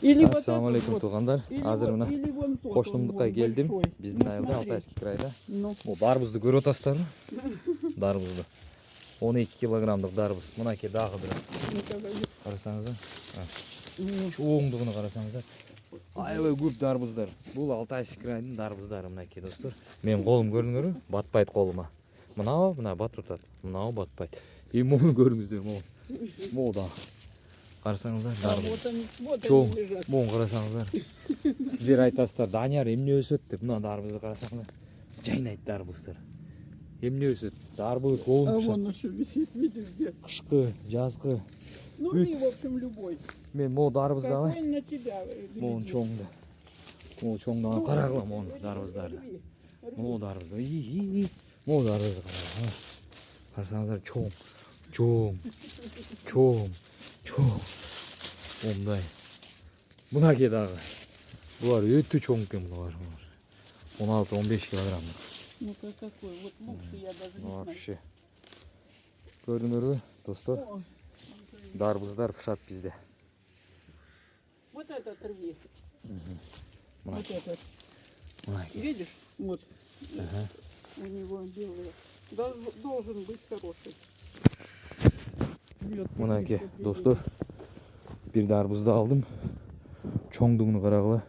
Assalamu alaikum туғандар. Азыр мына Қоштымдыққа келдім. Біздің айылда Алтайский крайда. Бұл дарбызды көріп отырсыздар ма? Дарбызды. 12 килограммдық дарбыз. Мынаке дағы бір. Қарасаңыздар. Чоңдығыны қарасаңыздар. Аябай көп дарбыздар. Бұл Алтайский крайдың дарбыздары мынаке достар. Мен қолым көрдіңдер ме? Батпайды қолыма. Мына батып жатады. Мынау батпайды. И мұны көріңіздер, мол да. Қарасаңыздар, дарбыз. Чоң, мұны қарасаңыздар. Сіздер айтасыздар, Данияр емне өсет деп, мына дарбызды қарасаңыздар. Жайнайды дарбыздар. Емне өсет, дарбыз қолын құшады. Қышқы, жазғы. Ну и в общем любой. Мен мол дарбызды алай. Какой на тебя? Мол чоңды. Мол чоңды қарағылам оны дарбыздарды. Мол дарбызды. Мол дарбызды қарағылам. Қарасаңыздар, чоң. Ондай. Мына кедағы. Бұлар өтті чоң кен бұлар. 16-15 килограмм. Ну-ка какой, вот мокший я даже не знаю. Вообще. Көрдіңдер бе, достар? Дарбыздар пышат бізде. Вот этот рви. Мына. Вот этот. Мына. Видишь? Вот. У него белые. Должен быть хороший. Мына ке, достар. Bir дарбызды алдым. Чоңдығыны қарағыла.